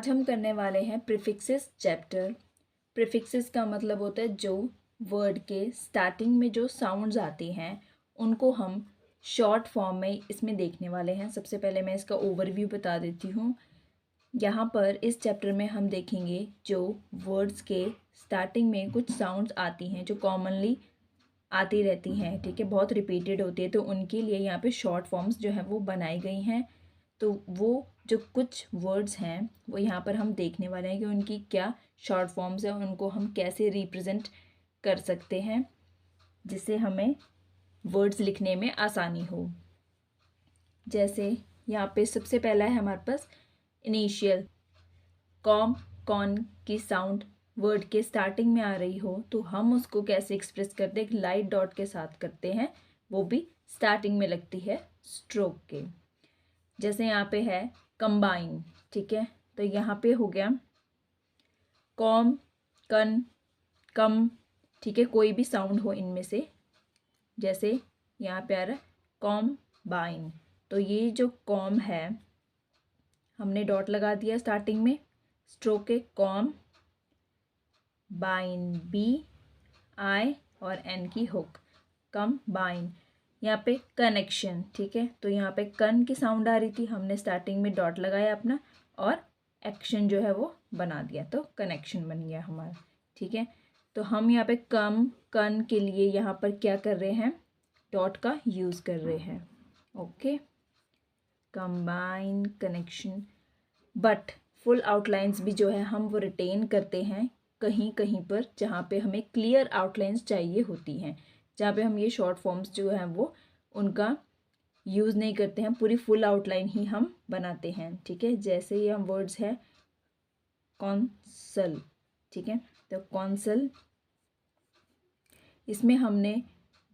आज हम करने वाले हैं प्रीफिक्सेस चैप्टर। प्रीफिक्सेस का मतलब होता है जो वर्ड के स्टार्टिंग में जो साउंड्स आती हैं उनको हम शॉर्ट फॉर्म में इसमें देखने वाले हैं। सबसे पहले मैं इसका ओवरव्यू बता देती हूँ। यहाँ पर इस चैप्टर में हम देखेंगे जो वर्ड्स के स्टार्टिंग में कुछ साउंड्स आती हैं जो कॉमनली आती रहती हैं, ठीक है, बहुत रिपीटेड होती है, तो उनके लिए यहाँ पे शॉर्ट फॉर्म्स जो है वो बनाई गई हैं। तो वो जो कुछ वर्ड्स हैं वो यहाँ पर हम देखने वाले हैं कि उनकी क्या शॉर्ट फॉर्म्स हैं, उनको हम कैसे रिप्रेजेंट कर सकते हैं जिससे हमें वर्ड्स लिखने में आसानी हो। जैसे यहाँ पे सबसे पहला है हमारे पास इनिशियल। कॉम कॉन की साउंड वर्ड के स्टार्टिंग में आ रही हो तो हम उसको कैसे एक्सप्रेस करते हैं, एक लाइट डॉट के साथ करते हैं, वो भी स्टार्टिंग में लगती है स्ट्रोक के। जैसे यहाँ पे है कंबाइन, ठीक है, तो यहाँ पे हो गया कॉम कन कम, ठीक है, कोई भी साउंड हो इनमें से। जैसे यहाँ पे आ रहा है कॉम्बाइन, तो ये जो कॉम है हमने डॉट लगा दिया स्टार्टिंग में स्ट्रोक के, कॉम बाइन, बी आई और एन की हुक, कंबाइन। यहाँ पे कनेक्शन, ठीक है, तो यहाँ पे कन की साउंड आ रही थी, हमने स्टार्टिंग में डॉट लगाया अपना और एक्शन जो है वो बना दिया, तो कनेक्शन बन गया हमारा, ठीक है। तो हम यहाँ पे कम कन के लिए यहाँ पर क्या कर रहे हैं, डॉट का यूज़ कर रहे हैं, okay, combine, connection. But full outlines भी जो है हम वो रिटेन करते हैं कहीं कहीं पर जहाँ पे हमें क्लियर आउटलाइंस चाहिए होती हैं, जहाँ पे हम ये शॉर्ट फॉर्म्स जो हैं वो उनका यूज़ नहीं करते हैं, पूरी फुल आउटलाइन ही हम बनाते हैं, ठीक है। जैसे ये हम वर्ड्स है कौंसल, ठीक है, तो कौंसल, इसमें हमने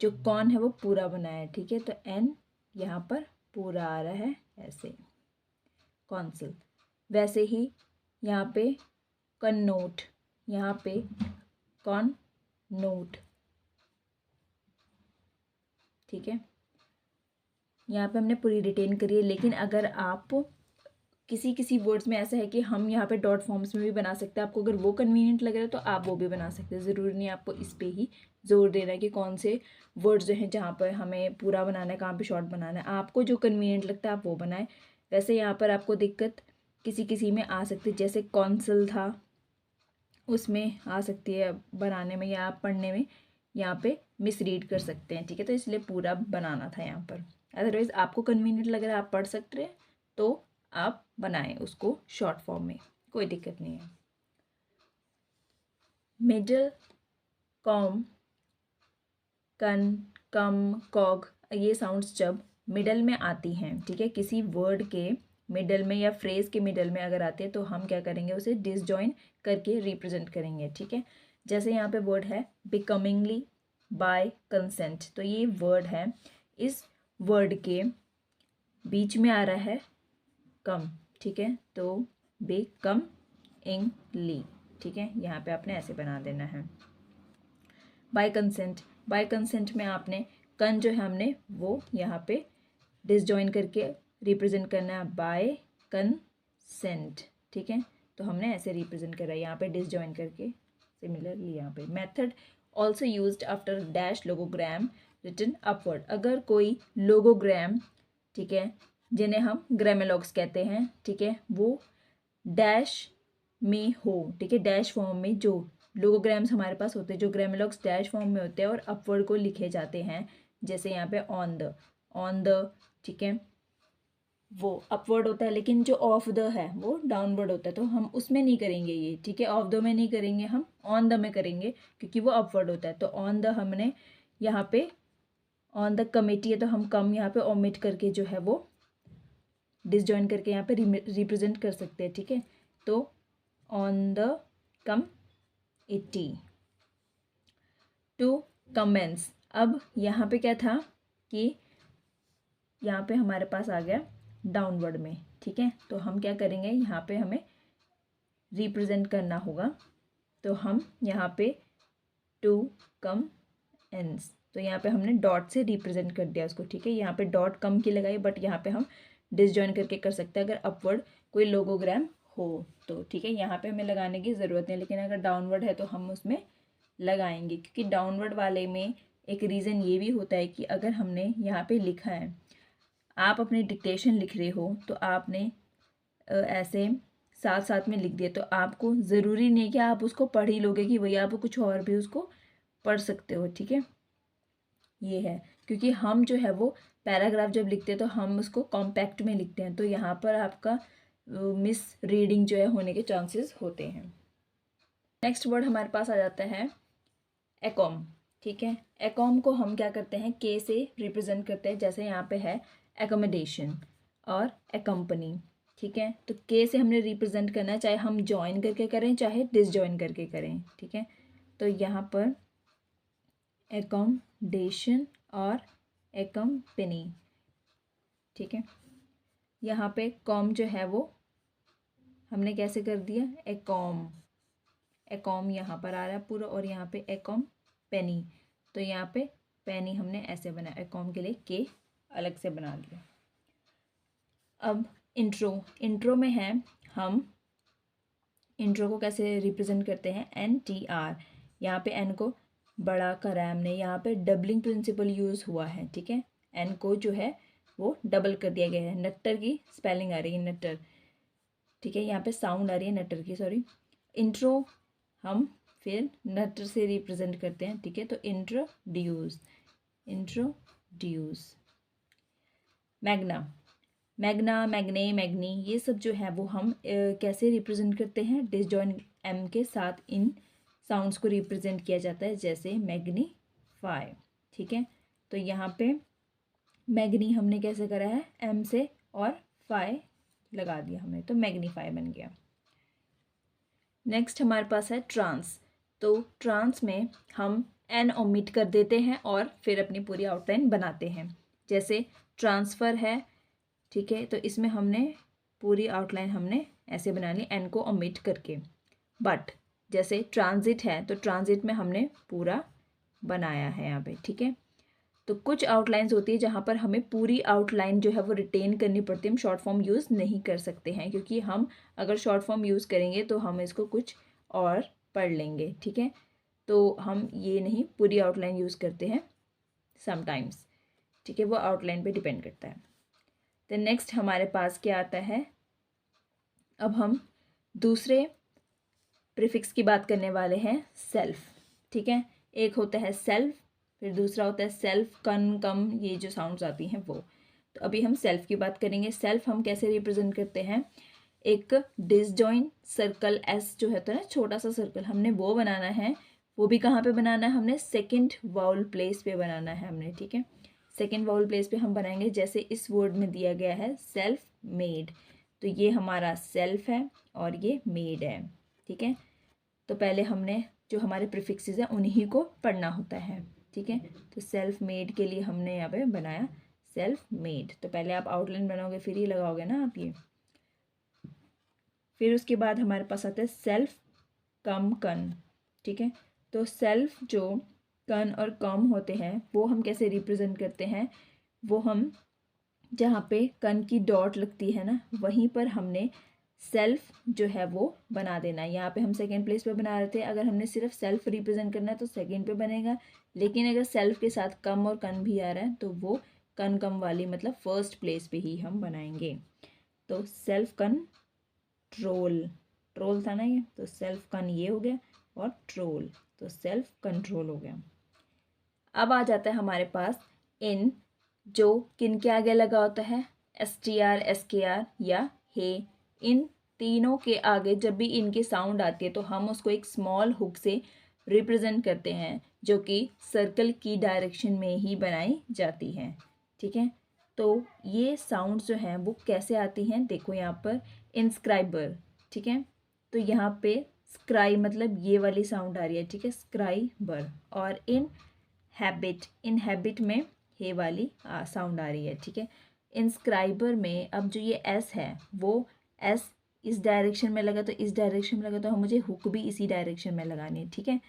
जो कौन है वो पूरा बनाया है, ठीक है, तो एन यहाँ पर पूरा आ रहा है ऐसे, कौंसल। वैसे ही यहाँ पे कन्नोट, यहाँ पे कॉन नोट, ठीक है, यहाँ पे हमने पूरी रिटेन करी है। लेकिन अगर आप किसी वर्ड्स में ऐसा है कि हम यहाँ पे डॉट फॉर्म्स में भी बना सकते हैं, आपको अगर वो कन्वीनियंट लग रहा है तो आप वो भी बना सकते हैं। ज़रूरी नहीं आपको इस पे ही जोर देना है कि कौन से वर्ड्स जो हैं जहाँ पर हमें पूरा बनाना है, कहाँ पे शॉर्ट बनाना है, आपको जो कन्वीनियंट लगता है आप वो बनाएं। वैसे यहाँ पर आपको दिक्कत किसी में आ सकती है, जैसे कौंसल था उसमें आ सकती है बनाने में या आप पढ़ने में यहाँ पे मिसरीड कर सकते हैं, ठीक है, तो इसलिए पूरा बनाना था यहाँ पर। अदरवाइज़ आपको कन्वीनियंट लग रहा है आप पढ़ सकते हैं तो आप बनाएं उसको शॉर्ट फॉर्म में, कोई दिक्कत नहीं है। मिडल, कॉम, कन, कम, कॉग, ये साउंड्स जब मिडल में आती हैं, ठीक है, किसी वर्ड के मिडल में या फ्रेज के मिडल में अगर आते हैं तो हम क्या करेंगे, उसे डिसजॉइन करके रिप्रेजेंट करेंगे, ठीक है। जैसे यहाँ पे वर्ड है बिकमिंगली बाय कंसेंट, तो ये वर्ड है, इस वर्ड के बीच में आ रहा है कम, ठीक है, तो बिकम इंगली, ठीक है, यहाँ पे आपने ऐसे बना देना है। बाय कंसेंट, बाय कंसेंट में आपने कन जो है हमने वो यहाँ पे डिसजॉइन करके रिप्रेजेंट करना है, बाय कंसेंट, ठीक है, तो हमने ऐसे रिप्रेजेंट करा है यहाँ पे डिसजॉइन करके। सिमिलरली यहाँ पे method also used after dash logogram written upward, अगर कोई लोगोग्राम, ठीक है, जिन्हें हम ग्रामेलॉग्स कहते हैं, ठीक है, वो डैश में हो, ठीक है, डैश फॉर्म में जो लोगोग्राम्स हमारे पास होते हैं, जो ग्रामेलॉग्स डैश फॉर्म में होते हैं और अपवर्ड को लिखे जाते हैं, जैसे यहाँ पे ऑन द, ठीक है, वो अपवर्ड होता है, लेकिन जो ऑफ द है वो डाउनवर्ड होता है, तो हम उसमें नहीं करेंगे ये, ठीक है, ऑफ द में नहीं करेंगे, हम ऑन द में करेंगे क्योंकि वो अपवर्ड होता है। तो ऑन द हमने यहाँ पे ऑन द कमिटी है तो हम कम यहाँ पे ओमिट करके जो है वो डिसजॉइन करके यहाँ पे रिप्रेजेंट कर सकते हैं, ठीक है, तो on the come 80 to commence. अब यहाँ पे क्या था कि यहाँ पे हमारे पास आ गया डाउनवर्ड में, ठीक है, तो हम क्या करेंगे, यहाँ पे हमें रिप्रेजेंट करना होगा, तो हम यहाँ पे टू कम एंस, तो यहाँ पे हमने डॉट से रिप्रेजेंट कर दिया उसको, ठीक है, यहाँ पे डॉट कम की लगाई, बट यहाँ पे हम डिसजॉइन करके कर सकते हैं अगर अपवर्ड कोई लोगोग्राम हो तो, ठीक है। यहाँ पे हमें लगाने की ज़रूरत नहीं, लेकिन अगर डाउनवर्ड है तो हम उसमें लगाएंगे, क्योंकि डाउनवर्ड वाले में एक रीज़न ये भी होता है कि अगर हमने यहाँ पे लिखा है, आप अपनी डिक्टेशन लिख रहे हो तो आपने ऐसे साथ साथ में लिख दिया, तो आपको ज़रूरी नहीं कि आप उसको पढ़ ही लोगे कि वही, आप कुछ और भी उसको पढ़ सकते हो, ठीक है। ये है, क्योंकि हम जो है वो पैराग्राफ जब लिखते हैं तो हम उसको कॉम्पैक्ट में लिखते हैं, तो यहाँ पर आपका मिस रीडिंग जो है होने के चांसेस होते हैं। नेक्स्ट वर्ड हमारे पास आ जाता है एकॉम, ठीक है। एकॉम को हम क्या करते हैं, के से रिप्रेजेंट करते हैं, जैसे यहाँ पे है एकोमोडेशन और एकम्पनी, ठीक है। तो के से हमने रिप्रेजेंट करना है, चाहे हम ज्वाइन करके करें चाहे डिसजॉइन करके करें, ठीक है। तो यहाँ पर एकोमोडेशन और एकम्पनी, ठीक है। यहाँ पे कॉम जो है वो हमने कैसे कर दिया, एकॉम, एकॉम यहाँ पर आ रहा है पूरा, और यहाँ पे एकॉम पेनी, तो यहाँ पे पेनी हमने ऐसे बनाया, एकॉम के लिए के अलग से बना दिया। अब इंट्रो, इंट्रो में है, हम इंट्रो को कैसे रिप्रेजेंट करते हैं, NTR, यहाँ पे एन को बड़ा करा है हमने, यहाँ पे डबलिंग प्रिंसिपल यूज़ हुआ है, ठीक है। एन को जो है वो डबल कर दिया गया है, नट्टर की स्पेलिंग आ रही है नट्टर, ठीक है। यहाँ पे साउंड आ रही है नट्टर की, सॉरी। इंट्रो हम फिर नट्टर से रिप्रेजेंट करते हैं, ठीक है। तो इंट्रोड्यूस, इंट्रोड्यूस। मैग्ना, मैग्ना, मैग्ने, मैग्नी, ये सब जो है वो हम कैसे रिप्रेजेंट करते हैं, डिसजॉइन एम के साथ इन साउंड्स को रिप्रेजेंट किया जाता है, जैसे मैग्नीफाई, ठीक है। तो यहाँ पे मैग्नी हमने कैसे करा है, एम से और फाई लगा दिया हमने, तो मैग्नीफाई बन गया। नेक्स्ट हमारे पास है ट्रांस, तो ट्रांस में हम एन ओमिट कर देते हैं और फिर अपनी पूरी आउटलाइन बनाते हैं, जैसे ट्रांसफ़र है, ठीक है। तो इसमें हमने पूरी आउटलाइन हमने ऐसे बना ली एन को ओमिट करके। बट जैसे ट्रांजिट है, तो ट्रांजिट में हमने पूरा बनाया है यहाँ पे, ठीक है। तो कुछ आउटलाइंस होती है जहाँ पर हमें पूरी आउटलाइन जो है वो रिटेन करनी पड़ती है, हम शॉर्ट फॉर्म यूज़ नहीं कर सकते हैं, क्योंकि हम अगर शॉर्ट फॉर्म यूज़ करेंगे तो हम इसको कुछ और पढ़ लेंगे, ठीक है। तो हम ये नहीं पूरी आउटलाइन यूज़ करते हैं समटाइम्स, ठीक है, वो आउटलाइन पे डिपेंड करता है। तो नेक्स्ट हमारे पास क्या आता है, अब हम दूसरे प्रीफिक्स की बात करने वाले हैं, सेल्फ, ठीक है। एक होता है सेल्फ, फिर दूसरा होता है सेल्फ, कन, कम, ये जो साउंड्स आती हैं वो। तो अभी हम सेल्फ की बात करेंगे। सेल्फ हम कैसे रिप्रेजेंट करते हैं, एक डिसजॉइन सर्कल, एस जो होता है ना छोटा सा सर्कल, हमने वो बनाना है, वो भी कहाँ पे बनाना है, हमने सेकंड वाउल प्लेस पे बनाना है हमने, ठीक है। सेकंड वाउल प्लेस पे हम बनाएंगे, जैसे इस वर्ड में दिया गया है सेल्फ मेड, तो ये हमारा सेल्फ है और ये मेड है, ठीक है। तो पहले हमने जो हमारे प्रीफिक्सेस हैं उन्हीं को पढ़ना होता है, ठीक है। तो सेल्फ मेड के लिए हमने यहाँ पे बनाया सेल्फ मेड, तो पहले आप आउटलाइन बनाओगे फिर ही लगाओगे ना आप ये। फिर उसके बाद हमारे पास आता है सेल्फ कम कन, ठीक है। तो सेल्फ जो कन और कम होते हैं वो हम कैसे रिप्रेजेंट करते हैं, वो हम जहाँ पे कन की डॉट लगती है ना वहीं पर हमने सेल्फ जो है वो बना देना है। यहाँ पे हम सेकंड प्लेस पे बना रहे थे, अगर हमने सिर्फ सेल्फ रिप्रेजेंट करना है तो सेकंड पे बनेगा, लेकिन अगर सेल्फ के साथ कम और कन भी आ रहा है तो वो कन कम वाली मतलब फर्स्ट प्लेस पे ही हम बनाएंगे। तो सेल्फ कन ट्रोल, ट्रोल था ना ये, तो सेल्फ कन ये हो गया, और ट्रोल तो सेल्फ कंट्रोल हो गया। अब आ जाता है हमारे पास इन, जो किन के आगे लगा होता है, STR, SKR या हे, इन तीनों के आगे जब भी इनकी साउंड आती है तो हम उसको एक स्मॉल हुक से रिप्रेजेंट करते हैं, जो कि सर्कल की डायरेक्शन में ही बनाई जाती हैं, ठीक है। तो ये साउंड जो हैं वो कैसे आती हैं, देखो यहाँ पर इंस्क्राइबर, ठीक है। तो यहाँ पे स्क्राई मतलब ये वाली साउंड आ रही है, ठीक है, स्क्राइबर, और इन हैबिट, इन हैबिट में हे वाली साउंड आ रही है, ठीक है। इंस्क्राइबर में अब जो ये एस है वो एस इस डायरेक्शन में लगा, तो इस डायरेक्शन में लगा तो हम मुझे हुक भी इसी डायरेक्शन में लगानी है, ठीक है।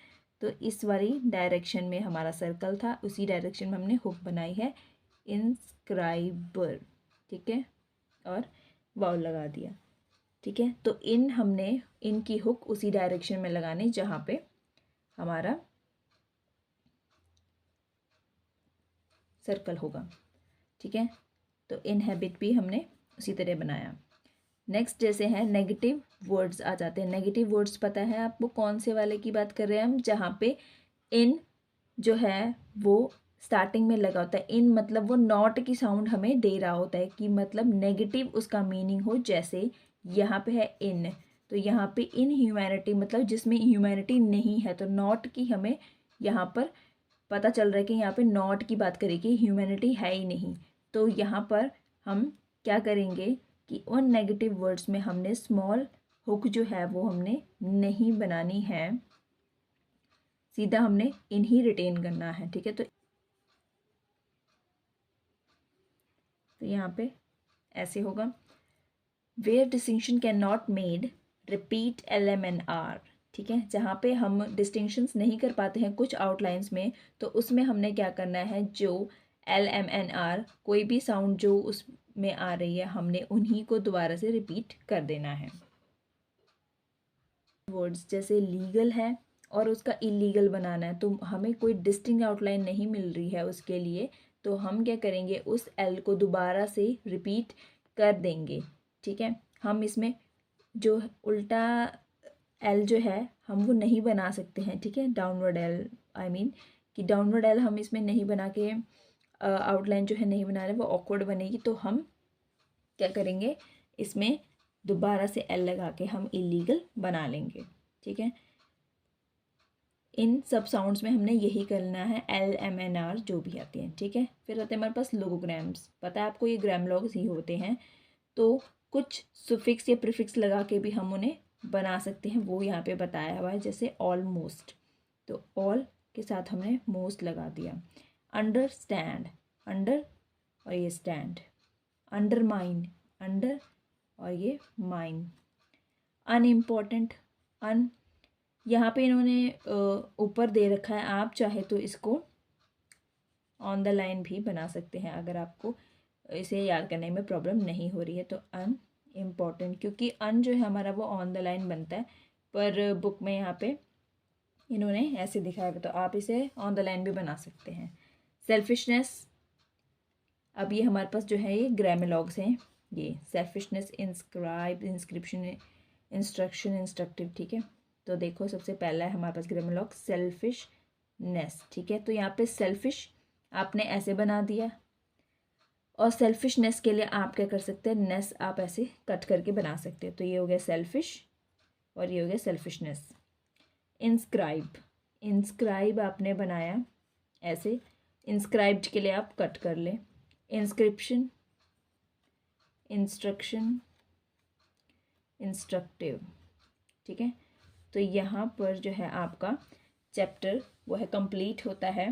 तो इस वाली डायरेक्शन में हमारा सर्कल था, उसी डायरेक्शन में हमने हुक बनाई है, इंस्क्राइबर, ठीक है, और वाउल लगा दिया। ठीक है। तो इन हमने इन की हुक उसी डायरेक्शन में लगानी जहाँ पे हमारा सर्कल होगा, ठीक है। तो इनहेबिट भी हमने उसी तरह बनाया। नेक्स्ट जैसे है नेगेटिव वर्ड्स आ जाते हैं। नेगेटिव वर्ड्स पता है आपको कौन से वाले की बात कर रहे हैं हम, जहाँ पे इन जो है वो स्टार्टिंग में लगा होता है। इन मतलब वो नॉट की साउंड हमें दे रहा होता है, कि मतलब नेगेटिव उसका मीनिंग हो। जैसे यहाँ पे है इन, तो यहाँ पे इन ह्यूमैनिटी मतलब जिसमें ह्यूमैनिटी नहीं है, तो नॉट की हमें यहाँ पर पता चल रहा है कि यहाँ पे नॉट की बात करेगी, ह्यूमैनिटी है ही नहीं। तो यहाँ पर हम क्या करेंगे कि उन नेगेटिव वर्ड्स में हमने स्मॉल हुक जो है वो हमने नहीं बनानी है, सीधा हमने इन ही रिटेन करना है, ठीक है। तो यहाँ पे ऐसे होगा, where distinction can not made repeat LMNR, ठीक है। जहाँ पे हम डिस्टिंक्शंस नहीं कर पाते हैं कुछ आउटलाइंस में, तो उसमें हमने क्या करना है, जो LMNR कोई भी साउंड जो उसमें आ रही है, हमने उन्हीं को दोबारा से रिपीट कर देना है। वर्ड्स जैसे लीगल है और उसका इलीगल बनाना है, तो हमें कोई डिस्टिंक्ट आउटलाइन नहीं मिल रही है उसके लिए, तो हम क्या करेंगे, उस L को दोबारा से रिपीट कर देंगे, ठीक है। हम इसमें जो उल्टा L जो है हम वो नहीं बना सकते हैं, ठीक है। डाउनवर्ड L आई मीन कि डाउनवर्ड L हम इसमें नहीं बना के आउटलाइन जो है नहीं बना रहे, वो ऑकवर्ड बनेगी। तो हम क्या करेंगे, इसमें दोबारा से L लगा के हम इलीगल बना लेंगे, ठीक है। इन सब साउंड्स में हमने यही करना है, LMNR जो भी आती हैं, ठीक है। फिर आते हैं हमारे पास लोगोग्राम्स। पता है आपको ये ग्रामलॉग्स ही होते हैं, तो कुछ सुफिक्स या प्रीफिक्स लगा के भी हम उन्हें बना सकते हैं, वो यहाँ पे बताया हुआ है। जैसे ऑलमोस्ट, तो ऑल के साथ हमने मोस्ट लगा दिया। अंडरस्टैंड, अंडर और ये स्टैंड। अंडरमाइन, अंडर और ये माइन। अनइम्पॉर्टेंट, अन यहाँ पे इन्होंने ऊपर दे रखा है, आप चाहे तो इसको ऑन द लाइन भी बना सकते हैं अगर आपको इसे याद करने में प्रॉब्लम नहीं हो रही है। तो अन इम्पॉर्टेंट, क्योंकि अन जो है हमारा वो ऑन द लाइन बनता है, पर बुक में यहाँ पे इन्होंने ऐसे दिखाया है, तो आप इसे ऑन द लाइन भी बना सकते हैं। सेल्फिशनेस, अब ये हमारे पास जो है ये ग्रामलॉग्स हैं, ये selfishness, inscribe, inscription, instruction, instructive, ठीक है। तो देखो सबसे पहला है हमारे पास ग्रामलॉग सेल्फिशनेस, ठीक है। तो यहाँ पे सेल्फिश आपने ऐसे बना दिया, और सेल्फिशनेस के लिए आप क्या कर सकते हैं, नेस आप ऐसे कट करके बना सकते हैं। तो ये हो गया सेल्फिश और ये हो गया सेल्फिशनेस। इंस्क्राइब, इंस्क्राइब आपने बनाया ऐसे, इंस्क्राइब्ड के लिए आप कट कर लें। इंस्क्रिप्शन, इंस्ट्रक्शन, इंस्ट्रक्टिव, ठीक है। तो यहाँ पर जो है आपका चैप्टर वो है कंप्लीट होता है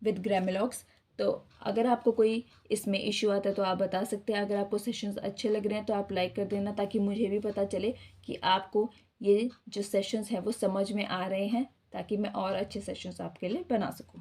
विद ग्रामलॉग्स। तो अगर आपको कोई इसमें इश्यू आता है तो आप बता सकते हैं। अगर आपको सेशंस अच्छे लग रहे हैं तो आप लाइक कर देना, ताकि मुझे भी पता चले कि आपको ये जो सेशंस हैं वो समझ में आ रहे हैं, ताकि मैं और अच्छे सेशंस आपके लिए बना सकूं।